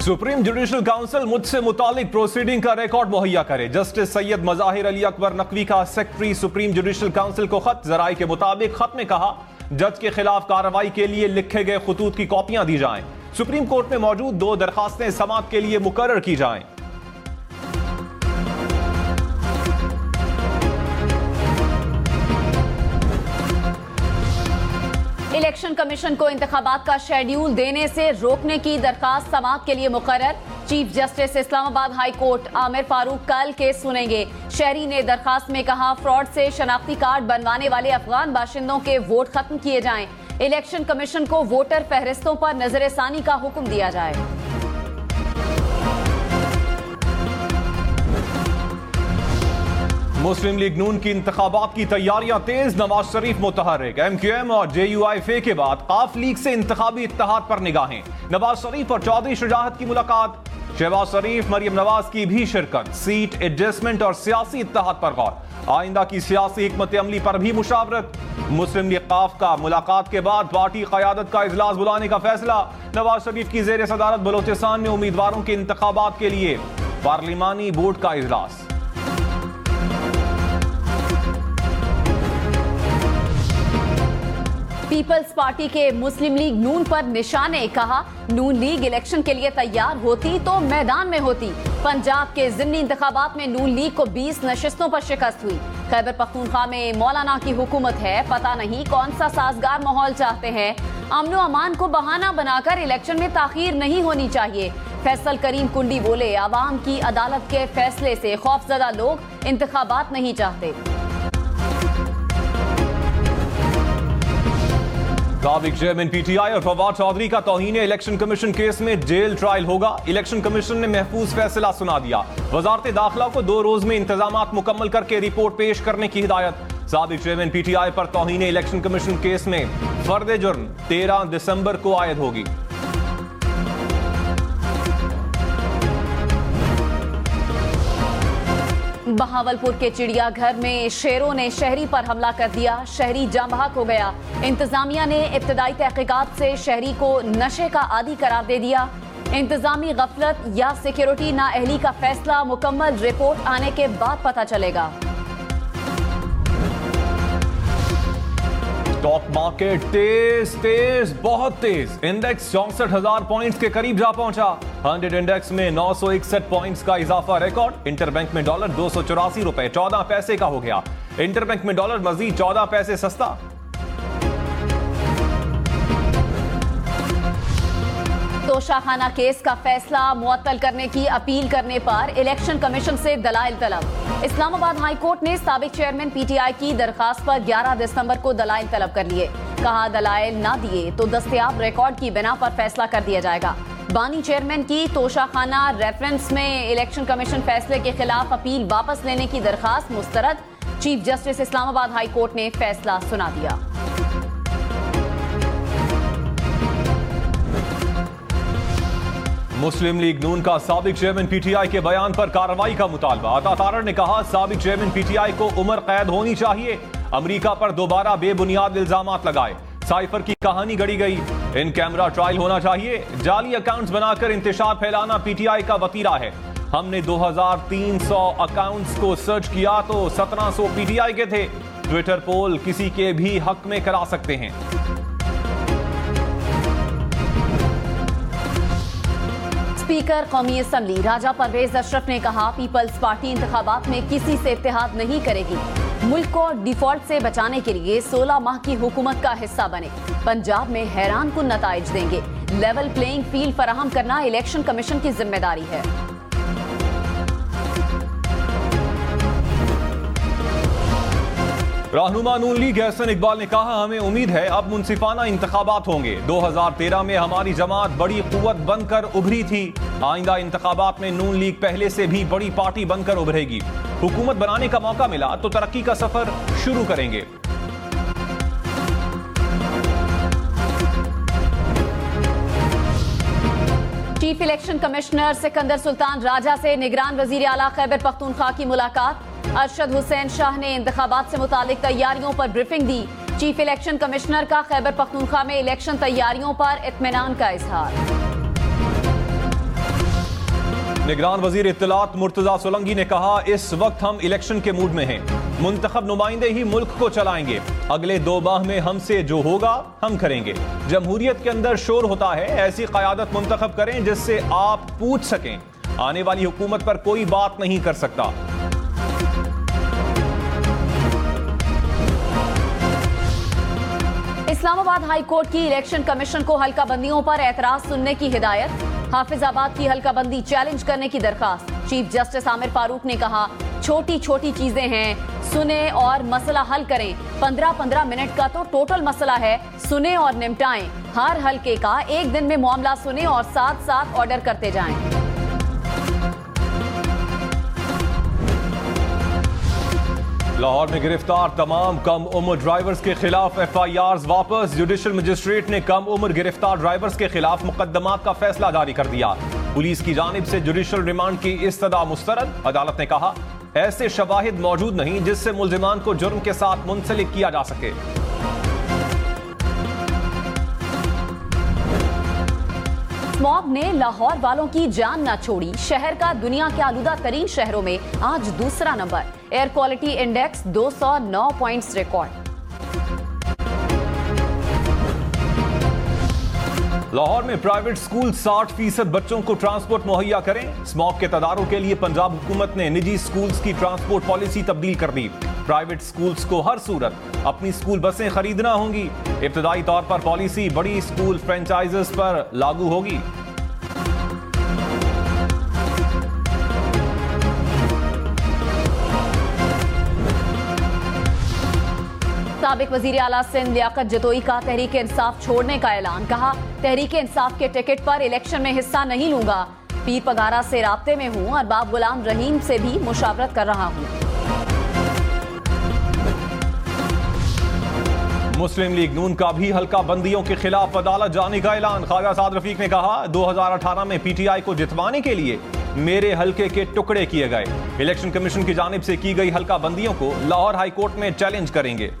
Supreme judicial council मुझसे मुतालिक proceeding का रिकॉर्ड मुहैया करे। जस्टिस सैयद मज़ाहिर अली अकबर नकवी का सेक्रेटरी सुप्रीम जुडिशल काउंसिल को खत। जराए के मुताबिक खत में कहा जज के खिलाफ कार्रवाई के लिए लिखे गए खतूत की कॉपियां दी जाएं। सुप्रीम कोर्ट में मौजूद 2 दरखास्तें समाअत के लिए मुकर्रर की जाएं। इलेक्शन कमीशन को इंतखाबात का शेड्यूल देने से रोकने की दरखास्त समाअत के लिए मुकर्रर। Chief justice Islamabad high court Aamir Farooq कल केस सुनेंगे। शहरी ने दरखास्त में कहा फ्रॉड से शनाख्ती कार्ड बनवाने वाले अफगान बाशिंदों के वोट खत्म किए जाएं। इलेक्शन कमीशन को वोटर फहरिस्तों पर नजरसानी का हुक्म दिया जाए। मुस्लिम लीग नून की इंतखाबात की तैयारियां तेज। नवाज शरीफ मुतहर्रिक। MQM और JUIF के बाद काफ लीग से इंतखाबी इत्तेहाद पर निगाहें। नवाज शरीफ और चौधरी शुजाअत की मुलाकात। शहबाज शरीफ मरियम नवाज की भी शिरकत। सीट एडजस्टमेंट और सियासी इत्तेहाद पर गौर। आइंदा की सियासी हिकमत अमली पर भी मुशावरत। मुस्लिम लीग काफ का मुलाकात के बाद पार्टी क़यादत का इजलास बुलाने का फैसला। नवाज शरीफ की ज़ेर सदारत बलोचिस्तान में उम्मीदवारों के इंतखाबात के लिए पार्लिमानी बोर्ड का इजलास। पीपल्स पार्टी के मुस्लिम लीग नून पर निशाने। कहा नून लीग इलेक्शन के लिए तैयार होती तो मैदान में होती। पंजाब के ज़िमनी इंतखाबात में नून लीग को 20 नशिस्तों पर शिकस्त हुई। खैबर पख्तूनख्वा में मौलाना की हुकूमत है, पता नहीं कौन सा साजगार माहौल चाहते हैं। अमन व अमान को बहाना बनाकर इलेक्शन में ताखीर नहीं होनी चाहिए। फैसल करीम कुंडी बोले आवाम की अदालत के फैसले से खौफजदा लोग इंतखाबात नहीं चाहते। साबिक चेयरमैन PTI और फवाद चौधरी का तौहीन इलेक्शन कमीशन केस में जेल ट्रायल होगा। इलेक्शन कमीशन ने महफूज फैसला सुना दिया। वजारत दाखिला को 2 रोज में इंतजामात मुकम्मल करके रिपोर्ट पेश करने की हिदायत। साबिक चेयरमैन PTI पर तौहीन इलेक्शन कमीशन केस में फर्द जुर्म 13 दिसंबर को आयद होगी। बहावलपुर के चिड़ियाघर में शेरों ने शहरी पर हमला कर दिया। शहरी जाँ बहक हो गया। इंतजामिया ने इब्तदाई तहकीकात से शहरी को नशे का आदी करार दे दिया। इंतजामी गफलत या सिक्योरिटी नाअहली का फैसला मुकम्मल रिपोर्ट आने के बाद पता चलेगा। स्टॉक मार्केट तेज बहुत तेज। इंडेक्स 64,000 पॉइंट्स के करीब जा पहुंचा। 100 इंडेक्स में 961 पॉइंट्स का इजाफा रिकॉर्ड। इंटरबैंक में डॉलर 284 रुपए 14 पैसे का हो गया। इंटरबैंक में डॉलर मजीद 14 पैसे सस्ता। तोशाखाना केस का फैसला मुअत्तल करने की अपील करने पर इलेक्शन कमीशन से दलाइल तलब। इस्लामाबाद हाई कोर्ट ने साबिक चेयरमैन PTI की दरखास्त पर 11 दिसंबर को दलाइल तलब कर लिए। कहा दलाइल ना दिए तो दस्तयाब रिकॉर्ड की बिना पर फैसला कर दिया जाएगा। बानी चेयरमैन की तोशाखाना रेफरेंस में इलेक्शन कमीशन फैसले के खिलाफ अपील वापस लेने की दरखास्त मुस्तरद। Chief justice Islamabad high court ने फैसला सुना दिया। मुस्लिम लीग नून का साबिक चेयरमैन PTI के बयान पर कार्रवाई का मुतालबा। अता तारड़ ने कहा साबिक चेयरमैन PTI को उम्र कैद होनी चाहिए। अमेरिका पर दोबारा बेबुनियाद इल्जामात लगाए। साइफर की कहानी गढ़ी गई। इन कैमरा ट्रायल होना चाहिए। जाली अकाउंट्स बनाकर इंतशार फैलाना PTI का वतीरा है। हमने 2300 अकाउंट्स को सर्च किया तो 1700 PTI के थे। ट्विटर पोल किसी के भी हक में करा सकते हैं। स्पीकर कौमी असम्बली राजा परवेज अशरफ ने कहा पीपल्स पार्टी इंतखाबात में किसी से इत्तेहाद नहीं करेगी। मुल्क को डिफॉल्ट से बचाने के लिए 16 माह की हुकूमत का हिस्सा बने। पंजाब में हैरान कुन नताइज देंगे। लेवल प्लेइंग फील्ड फराहम करना इलेक्शन कमीशन की जिम्मेदारी है। रहनुमा नून लीग एहसन इकबाल ने कहा हमें उम्मीद है अब मुनसिफाना इंतखाबात होंगे। 2013 में हमारी जमात बड़ी कुव्वत बनकर उभरी थी। आइंदा इंतखाबात में नून लीग पहले से भी बड़ी पार्टी बनकर उभरेगी। हुकूमत बनाने का मौका मिला तो तरक्की का सफर शुरू करेंगे। Chief election commissioner Sikandar Sultan Raja से निगरान वजीर आला खैबर पख्तूनख्वा की मुलाकात। अरशद हुसैन शाह ने इंतखाबात से मुतालिक तैयारियों पर ब्रीफिंग दी। चीफ इलेक्शन कमिश्नर का खैबर पख्तूनख्वा में इलेक्शन तैयारियों पर इत्मीनान का इजहार। निगरान वजीर इत्तलात मुर्तजा सोलंकी ने कहा, इस वक्त हम इलेक्शन के मूड में हैं। मुंतखब नुमाइंदे ही मुल्क को चलाएंगे। अगले 2 माह में हमसे जो होगा हम करेंगे। जमहूरियत के अंदर शोर होता है, ऐसी क़यादत मुंतखब करें जिससे आप पूछ सकें। आने वाली हुकूमत पर कोई बात नहीं कर सकता। इस्लामाबाद हाई कोर्ट की इलेक्शन कमीशन को हल्का बंदियों पर एतराज सुनने की हिदायत। हाफिजाबाद की हल्का बंदी चैलेंज करने की दरखास्त। चीफ जस्टिस आमिर फारूक ने कहा, छोटी छोटी चीजें हैं, सुने और मसला हल करें। 15-15 मिनट का तो टोटल मसला है, सुने और निपटाएं। हर हल्के का एक दिन में मामला सुने और साथ साथ ऑर्डर करते जाएं। लाहौर में गिरफ्तार तमाम कम उम्र ड्राइवर्स के खिलाफ FIRs वापस। जुडिशल मजिस्ट्रेट ने कम उम्र गिरफ्तार ड्राइवर्स के खिलाफ मुकदमात का फैसला जारी कर दिया। पुलिस की जानिब से जुडिशल रिमांड की इस्तदा मुस्तरद। अदालत ने कहा, ऐसे शवाहिद मौजूद नहीं जिससे मुल्जिमान को जुर्म के साथ मुंसलिक किया जा सके। स्मॉग ने लाहौर वालों की जान न छोड़ी। शहर का दुनिया के आलूदा तरीन शहरों में आज दूसरा number. Air quality index 209 points record. Lahore में प्राइवेट स्कूल 60% बच्चों को ट्रांसपोर्ट मुहैया करें। स्मॉग के तदारुक के लिए पंजाब हुकूमत ने निजी स्कूल्स की ट्रांसपोर्ट पॉलिसी तब्दील कर दी। प्राइवेट स्कूल्स को हर सूरत अपनी स्कूल बसें खरीदना होंगी। इब्तदाई तौर पर पॉलिसी बड़ी स्कूल फ्रेंचाइजेस पर लागू होगी। साबिक वजीर आला सिंध लियाकत जतोई का तहरीक इंसाफ छोड़ने का ऐलान। कहा, तहरीक इंसाफ के टिकट पर इलेक्शन में हिस्सा नहीं लूंगा। पीर पगारा से राब्ते में हूं और बाब गुलाम रहीम से भी मुशावरत कर रहा हूं। मुस्लिम लीग नून का भी हल्का बंदियों के खिलाफ अदालत जाने का ऐलान। ख्वाजा साद रफीक ने कहा, 2018 में PTI को जितवाने के लिए मेरे हल्के के टुकड़े किए गए। इलेक्शन कमीशन की जानिब से की गई हल्का बंदियों को लाहौर हाई कोर्ट में चैलेंज करेंगे।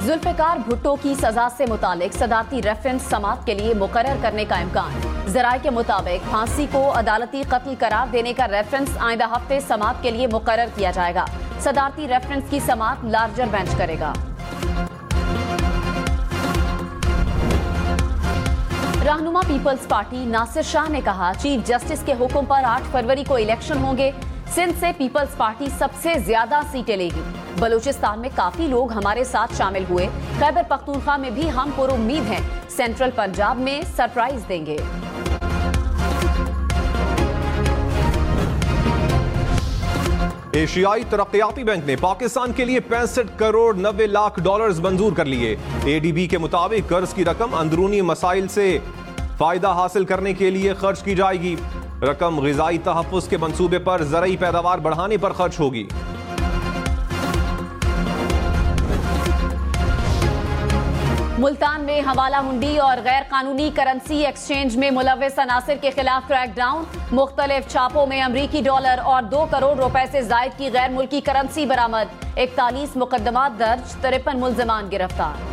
जुल्फिकार भुट्टो की सजा से मुतालिक सदारती रेफरेंस समाअत के लिए मुकर्रर करने का इम्कान। जराये के मुताबिक फांसी को अदालती कत्ल करार देने का रेफरेंस आइंदा हफ्ते समाअत के लिए मुकर्रर किया जाएगा। सदारती रेफरेंस की समाअत लार्जर बेंच करेगा। रहनुमा पीपल्स पार्टी नासिर शाह ने कहा, चीफ जस्टिस के हुक्म पर 8 फरवरी को इलेक्शन होंगे। सिंध से पीपल्स पार्टी सबसे ज्यादा सीटें लेगी। बलूचिस्तान में काफी लोग हमारे साथ शामिल हुए। खैबर पख्तूनख्वा में भी हम पुरुम्मीद हैं। सेंट्रल पंजाब में सरप्राइज देंगे। एशियाई तरक्याती बैंक ने पाकिस्तान के लिए 65 करोड़ 90 लाख डॉलर्स मंजूर कर लिए। ADB के मुताबिक कर्ज की रकम अंदरूनी मसाइल से फायदा हासिल करने के लिए खर्च की जाएगी। रकम ग़िज़ाई तहफ़्फ़ुज़ के मंसूबे पर ज़रई पैदावार बढ़ाने पर खर्च होगी। मुल्तान में हवाला हुंडी और गैर कानूनी करेंसी एक्सचेंज में मुलव्विस अनासिर के खिलाफ क्रैकडाउन। मुख्तलिफ छापों में अमरीकी डॉलर और 2 करोड़ रुपए से जायद की गैर मुल्की करेंसी बरामद। 41 मुकदमात दर्ज, 53 मुल्जिमान गिरफ्तार।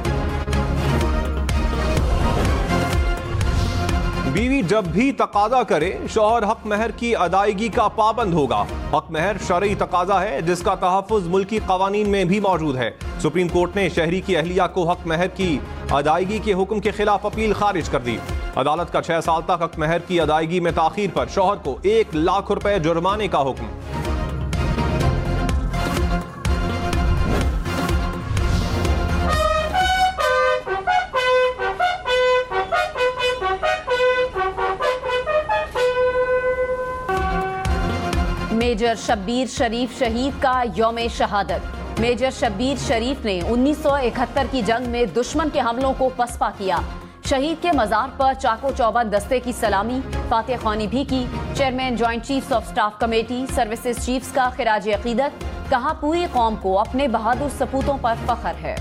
बीवी जब भी तकाजा करे, शौहर हक महर की अदायगी का पाबंद होगा। हक महर शरई तकाजा है जिसका तहफ़्फ़ुज़ मुल्की क़वानीन में भी मौजूद है। सुप्रीम कोर्ट ने शहरी की अहलिया को हक महर की अदायगी के हुक्म के खिलाफ अपील खारिज कर दी। अदालत का 6 साल तक हक महर की अदायगी में ताख़ीर पर शौहर को 1 लाख रुपए जुर्माने का हुक्म। मेजर शब्बीर शरीफ शहीद का यौम शहादत। मेजर शब्बीर शरीफ ने 1971 की जंग में दुश्मन के हमलों को पसपा किया। शहीद के मजार पर चाको चौबंद दस्ते की सलामी, फातिह ख्वानी भी की। Chairman joint chiefs of staff committee services chiefs का खिराज अकीदत। कहा, पूरी कौम को अपने बहादुर सपूतों पर फख्र है।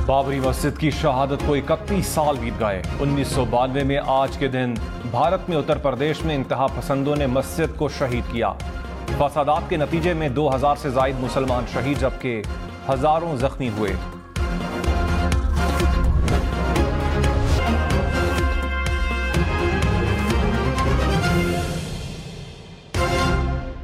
बाबरी मस्जिद की शहादत को 31 साल बीत गए। 1992 में आज के दिन भारत में उत्तर प्रदेश में इंतहा पसंदों ने मस्जिद को शहीद किया। फसादात के नतीजे में 2000 से जायद मुसलमान शहीद, जबकि हजारों जख्मी हुए।